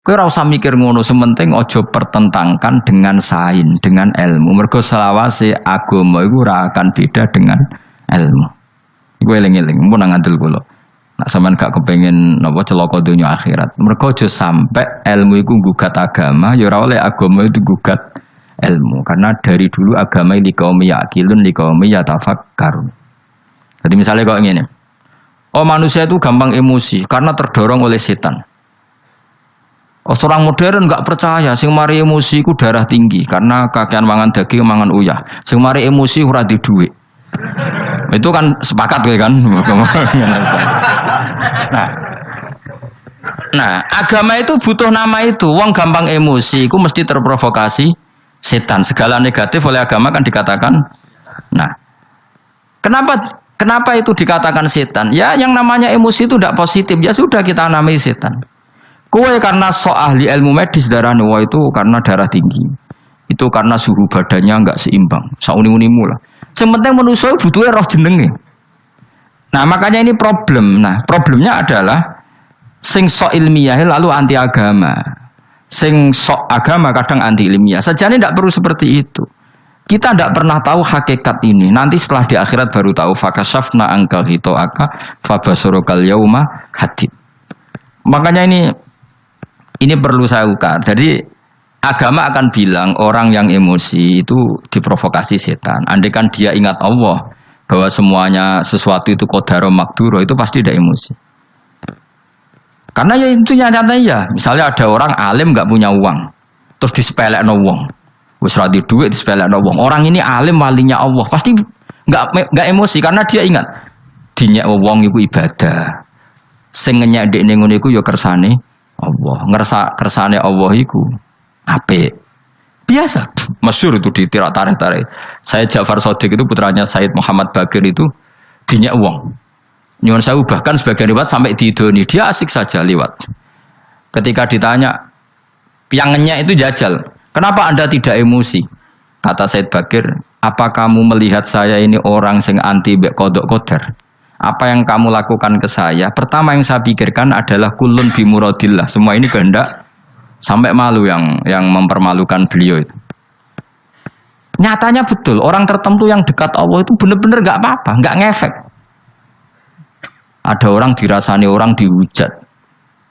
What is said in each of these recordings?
Kowe ora usah mikir ngono, sementing aja pertentangkan dengan sains, dengan ilmu. Mergo selawase agama iku ora akan beda dengan ilmu. Iku eling-eling, mun nang ngandel kula. Nek sampean gak kepengin napa celaka donya akhirat. Mergo aja sampe ilmu iku nggugat agama, ya ora oleh agama itu gugat ilmu. Karena dari dulu agama ini kaum yaqilun, li kaum yatafakkarun. Jadi misalnya kok ngene. Oh manusia itu gampang emosi karena terdorong oleh setan. Oh, orang modern nggak percaya, sing mari emosi ku darah tinggi karena kakean mangan daging, mangan uyah. Sing mari emosi ora di duit. Itu kan sepakat kan? Nah, agama itu butuh nama itu. Wong gampang emosi, ku mesti terprovokasi setan. Segala negatif oleh agama kan dikatakan. Nah, kenapa itu dikatakan setan? Ya, yang namanya emosi itu tidak positif. Ya sudah kita namai setan. Kue karena ahli ilmu medis darah wah itu karena darah tinggi, itu karena suhu badannya enggak seimbang, sauni-unimu lah. Sementing manusia butuhnya roh jenenge. Nah makanya ini problem. Nah problemnya adalah sing sok ilmiah lalu anti agama, sing sok agama kadang anti ilmiah. Sejane tidak perlu seperti itu. Kita tidak pernah tahu hakikat ini. Nanti setelah di akhirat baru tahu. Fakashafna angkal hitoaka fabasurokal yauma hadid. Makanya ini perlu saya ukar. Jadi agama akan bilang orang yang emosi itu diprovokasi setan. Andai kan dia ingat Allah bahwa semuanya sesuatu itu qadaro makduro, itu pasti tidak emosi. Karena ya itu nyatanya ya. Misalnya ada orang alim nggak punya uang, terus disepelekno wong. Wis ra di duit disepelekno wong. Orang ini alim walinya Allah, pasti nggak emosi karena dia ingat dinyek wong iku ibadah. Sing ngenyek ndekne ngono iku ya kersane Allah, ngerasa kersane Allah iku apik. Biasa, masyhur itu di tarik-tarik. Said Ja'far Shadiq itu putranya Said Muhammad Baqir itu dinyak wong. Nyuwun sewu bahkan sebagian riwayat sampai diidoni, dia asik saja liwat. Ketika ditanya yang ngenyek itu jajal, kenapa Anda tidak emosi? Kata Said Baqir, apa kamu melihat saya ini orang sing anti mbek kodok qadar? Apa yang kamu lakukan ke saya? Pertama yang saya pikirkan adalah kulun bimuradillah. Semua ini kehendak. Sampai malu yang mempermalukan beliau itu. Nyatanya betul. Orang tertentu yang dekat Allah itu benar-benar gak apa-apa. Gak ngefek. Ada orang dirasani orang dihujat.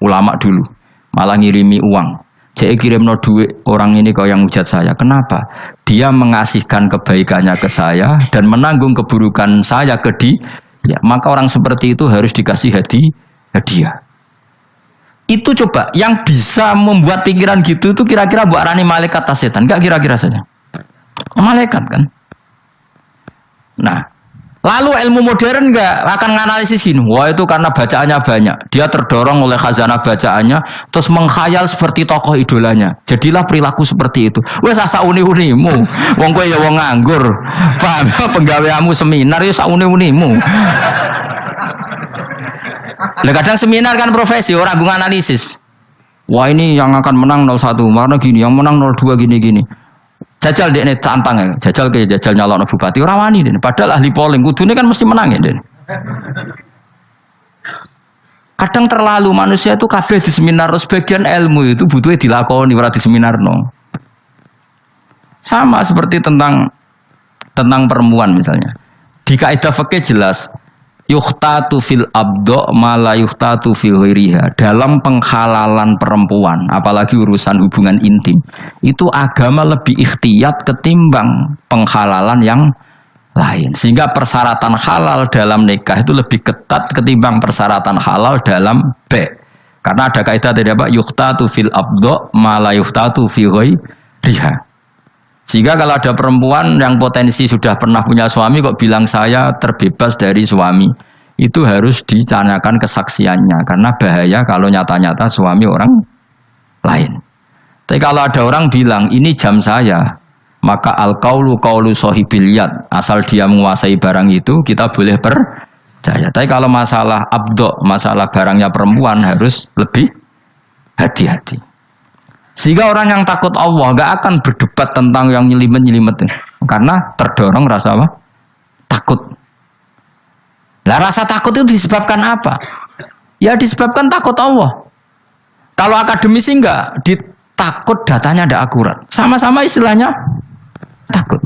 Ulama dulu. Malah ngirimi uang. Jadi kirim no duit orang ini kau yang hujat saya. Kenapa? Dia mengasihkan kebaikannya ke saya. Dan menanggung keburukan saya ke dia. Ya, maka orang seperti itu harus dikasih hadiah. Itu coba yang bisa membuat pikiran gitu itu kira-kira buat rani malaikat atau setan? Enggak kira-kira saja. Malaikat kan. Nah, lalu ilmu modern enggak akan menganalisis ini. Wah itu karena bacaannya banyak. Dia terdorong oleh khazanah bacaannya, terus menghayal seperti tokoh idolanya. Jadilah perilaku seperti itu. Wes asa uni-unimu. Wong kowe ya wong nganggur. Paham? Penggaweamu seminar ya sak uni-unimu. Lah kadang seminar kan profesi, orang gue analisis. Wah ini yang akan menang 01, karena gini, yang menang 02 gini-gini. Jajal dek nih tantang ya, jajal nyalon bupati ora wani deh. Padahal ahli polling kudune kan mesti menang ya deh. Kadang terlalu manusia itu kabeh di seminar, sebagian ilmu itu butuhnya dilakoni ora di seminar no. Sama seperti tentang perempuan misalnya. Di kaidah fikih jelas yuhtatu fil abdo mala yuhtatu fil ghairiha. Dalam penghalalan perempuan, apalagi urusan hubungan intim, itu agama lebih ikhtiyat ketimbang penghalalan yang lain. Sehingga persyaratan halal dalam nikah itu lebih ketat ketimbang persyaratan halal dalam be. Karena ada kaidah tadi apa? Yuhtatu fil abdo mala yuhtatu fil ghairiha. Sehingga kalau ada perempuan yang potensi sudah pernah punya suami kok bilang saya terbebas dari suami, itu harus dicanyakan kesaksiannya karena bahaya kalau nyata-nyata suami orang lain. Tapi kalau ada orang bilang ini jam saya, maka al-qaulu qaulu sahibil yad, asal dia menguasai barang itu kita boleh percaya. Tapi kalau masalah abdo, masalah barangnya perempuan harus lebih hati-hati. Sehingga orang yang takut Allah gak akan berdebat tentang yang nyelimet-nyelimet karena terdorong rasa apa? Takut. Lah rasa takut itu disebabkan apa? Ya disebabkan takut Allah. Kalau akademisi enggak, ditakut datanya tidak akurat. Sama-sama istilahnya takut.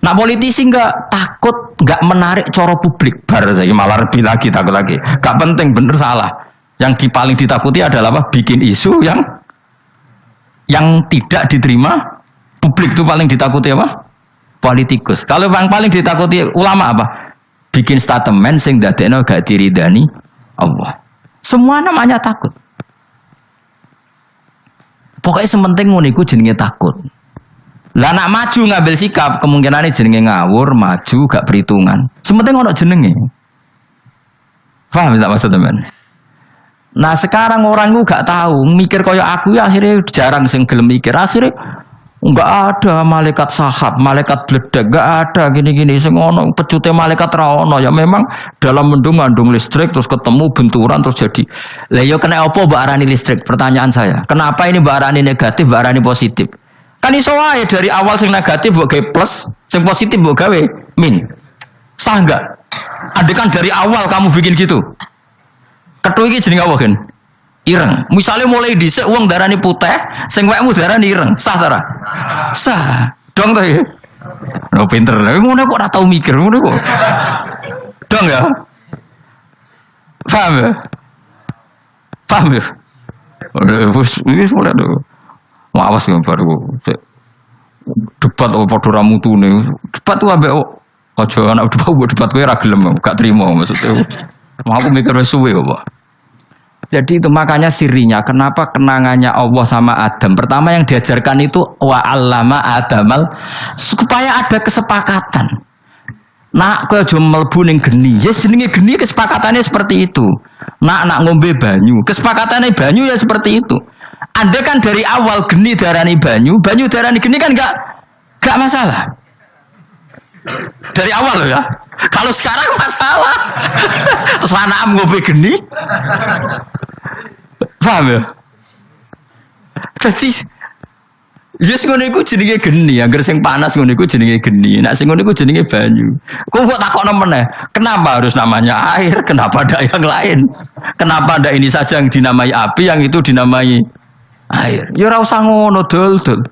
Nah politisi enggak takut, enggak menarik coro publik. Bar saya malah lebih lagi takut lagi. Enggak penting bener salah. Yang paling ditakuti adalah apa? Bikin isu yang tidak diterima publik itu paling ditakuti apa? Politikus. Kalau yang paling ditakuti ulama apa? Bikin statement sing dadekno gak diridani Allah. Semua namanya takut. Pokoknya sementing ngono iku jenenge takut. Lah nak maju ngambil sikap kemungkinannya jenenge ngawur, maju gak perhitungan. Sementing ono jenenge. Paham tak maksud teman? Nah sekarang orang itu gak tahu mikir kaya aku ya akhirnya jarang sing gelem mikir akhirnya enggak ada malaikat sahab, malaikat bledek, enggak ada gini-gini sing ono pecute malaikat ra ono ya memang dalam mendung ngandung listrik terus ketemu benturan terus jadi. Lah ya kena apa mbok arani listrik? Pertanyaan saya. Kenapa ini mbok arani negatif, mbok arani positif? Kan iso wae dari awal sing negatif mbok gawe plus, sing positif mbok gawe min. Sah enggak? Adekan dari awal kamu bikin gitu. Kethu iki jenenge apa kan? Ireng. Misalnya mulai dhisik wong darani putih, sing wekmu darani ireng. Sah ta ora? Sah. Dong to ya. No pinter. Ngono kok ora tau mikir ngono kok. Dong ya. Paham ya? Paham ya? Wis mulai do. Awas ya baru debat padha ra mutune. Debat ku ambek aja anak debat kowe ra gelem gak trimo maksudnya. Mau aku mikir wis suwe kok, Pak. Jadi itu makanya sirinya kenapa kenangannya Allah sama Adam. Pertama yang diajarkan itu wa 'allama Adamal supaya ada kesepakatan. Nak kowe aja mlebu ning geni. Ya jenenge geni kesepakatannya seperti itu. Nak ngombe banyu, kesepakatannya banyu ya seperti itu. Anda kan dari awal geni darani banyu, banyu darani geni kan enggak masalah. Dari awal loh ya. Kalau sekarang masalah. Terus anak ngombe geni. Paham ya? Jadi yes ngono iku jenenge geni, angger sing panas ngono iku jenenge geni, nek sing ngono iku jenenge banyu. Kok takokno meneh, kenapa harus namanya air? Kenapa ada yang lain? Kenapa ada ini saja yang dinamai api, yang itu dinamai air? Ya ora usah ngono dol-dol.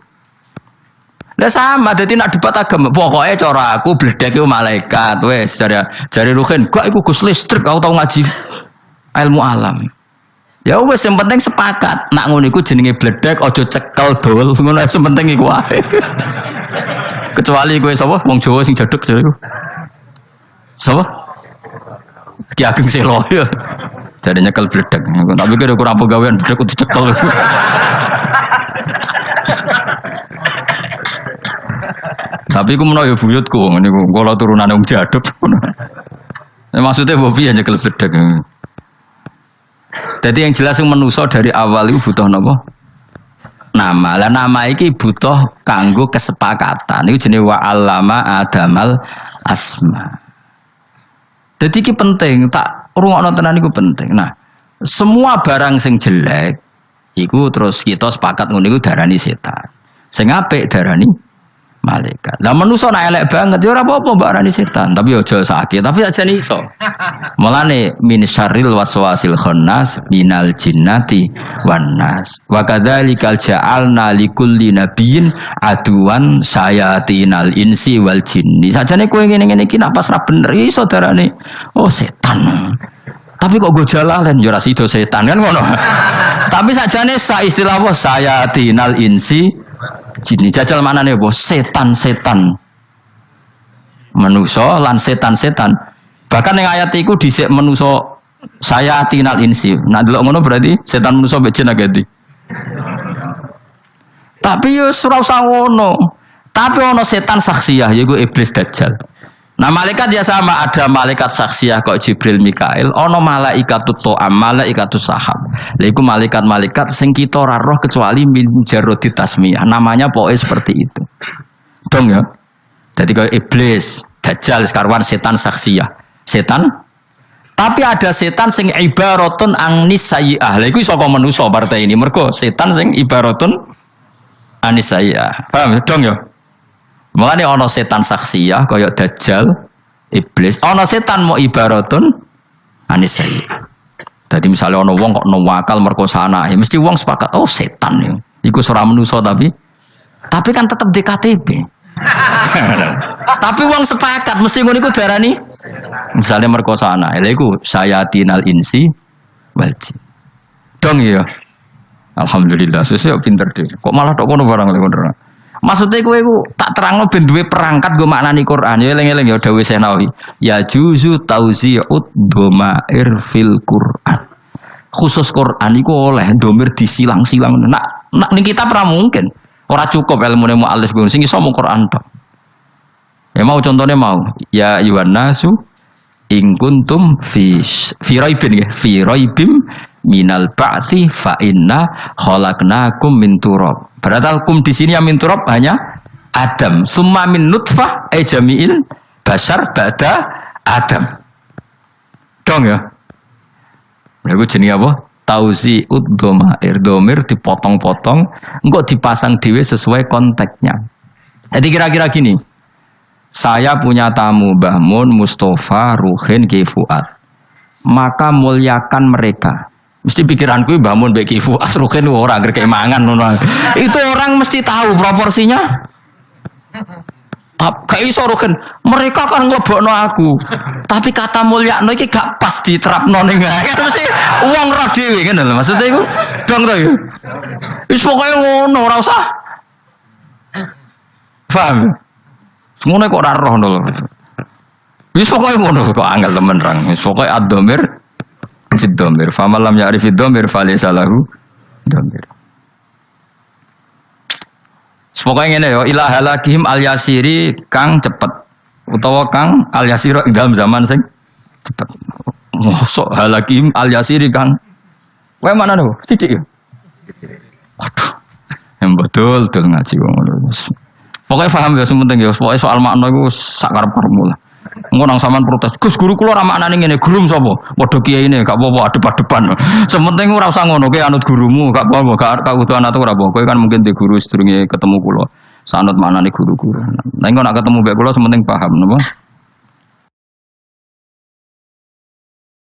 Lah sama, dadi nak debat agama, pokoknya cara aku bledek iku malaikat, wis jare Ruhin, kok iku Gus listrik, aku tau ngaji ilmu alam. Ya wis yang penting sepakat, nak ngono iku jenenge bledek, aja cekel dol, ngono sing penting iku wae. Kecuali kowe sapa? Wong Jawa sing jaduk jare iku. Sapa? Ki Ageng Selo ya. Jare nyekel bledek, tapi kira kurang pegawean bledek kudu cekel. Tapi aku menawa ya buyutku niku kala turunane wong jaduk. Maksudnya bobi hanya nyekel bledek. Jadi yang jelas yang manusia dari awal itu butuh apa? Nama. Lah nama iki butuh kanggo kesepakatan. Itu jenis wa 'allama Adamal asma. Jadi iki penting, tak rungokno tenan iku penting. Nah, semua barang sing jelek iku terus kita sepakat ngono iku darani setan. Sing apik darani malaikat. Lah manusa nek elek banget ya ora apa-apa mbak arani setan, tapi aja sakit, tapi aja iso. Mulane min syarril waswasil khannas minal jinnati wan nas. Wa kadzalikal ja'alna likulli nabiyyin aduwan sayatinal insi wal jinni. Sajane kowe ngene-ngene iki nak pas ra bener iso darane oh setan. Tapi kok go jalalan ya ora sida setan kan ngono. Tapi sajane sa istilah apa sayatinal insi jini jajal maknane apa? Setan-setan. Manusa lan setan-setan. Bahkan yang ayat iku dhisik manusa saya atinal insi. Nah delok ngono berarti setan manusa mbek jin agati. Tapi yo ora usah ngono. Tapi ono setan saksiyah yaiku iblis dajjal. Nah malaikat ya sama, ada malaikat saksiyah kok Jibril Mikail, ono malaikatut to'am, malaikatus sahab. Lha iku malaikat-malaikat sing kita ora roh kecuali min jarodi tasmiyah. Namanya pokoknya seperti itu. Dong ya. Jadi kayak iblis, dajjal sekarwan setan saksiyah. Setan. Tapi ada setan sing ibaratun angnis sayyi'ah. Lha iku iso kok manusa partai ini. Mergo setan sing ibaratun anis sayyi'ah. Paham dong ya? Mulane ana setan saksiyah kaya dajjal, iblis. Ana setan mau ibaratun anis sayyi'ah. Jadi misalnya ono wong kok nawakal merkosa anak, ya mesti wong sepakat, oh setan ya. Iku ora manusa tapi kan tetap di KTP. Tapi wong sepakat mesti ngono iku darani misalnya merkosa anak. Lha iku sayatinal insi wal jin. Dong ya. Alhamdulillah sesuk pinter deh. Kok malah tok kono barang lek ngono. Maksudnya kowe iku tak terangno ben duwe perangkat go maknani Quran. Ya eling-eling ya dawuh Senawi. Ya juzu tauzi'ud dhamair fil Quran. Khusus Quran iku oleh domir disilang-silang. Nak ning kitab ora mungkin. Ora cukup ilmune mu'allif gue sing iso mung Quran tok. Ya mau contohnya mau. Ya ayyuhan nasu in kuntum fi raibin ya. Fi raibim minal ba'tsi fa inna khalaqnakum min turab. Berarti kum di sini yang min turab hanya Adam. Summa min nutfah jami'il bashar ba'da Adam. Dong ya. Lagu jenis apa? Tauzi'ud dhamair. Dhamir dipotong-potong, engko dipasang dhewe sesuai konteksnya. Jadi kira-kira gini. Saya punya tamu Mbah Mun, Mustafa, Ruhin, Ki Fuad. Maka muliakan mereka. Mesti pikiranku Mbah Mun mbek Ki Fuad, Ruhin ora gerek mangan ngono. Itu orang mesti tahu proporsinya. Gak iso Ruhin, mereka kan nglebokno aku. Tapi kata mulyakno iki gak pas diterapno ning kan mesti wong roh dhewe ngene lho. Maksudnya iku dong to ya. Wis pokoke ngono ora usah. Paham? Ngono kok ora roh lho. Wis pokoke ngono kok angel temen rang. Wis pokoke ad-dhamir fid dhamir. Fa man lam ya'rif ad-dhamir fa laysa lahu dhamir. Pokoknya ngene ya, ilah halakihim al yasiri kang cepet utawa kang al yasiro dalam zaman sing cepet. Mosok halakihim al yasiri kang. Kowe mana lho? Sithik ya. Waduh. Yang betul ngaji wong ngono. Pokoknya paham ya sementing ya, pokoknya soal makna iku sak karep-karepmu lah. Engko nang sampean protes, Gus guru kula ora maknane ngene, gurum sapa? Padha kiai ini gak apa-apa adep-adepan. Sementing ora usah ngono, kowe anut gurumu, gak apa-apa, gak kudu anut ora apa. Kowe kan mungkin di guru sedurunge ketemu kula. Sanut maknane guru-guru. Nah engko nak ketemu mbek kula sementing paham napa?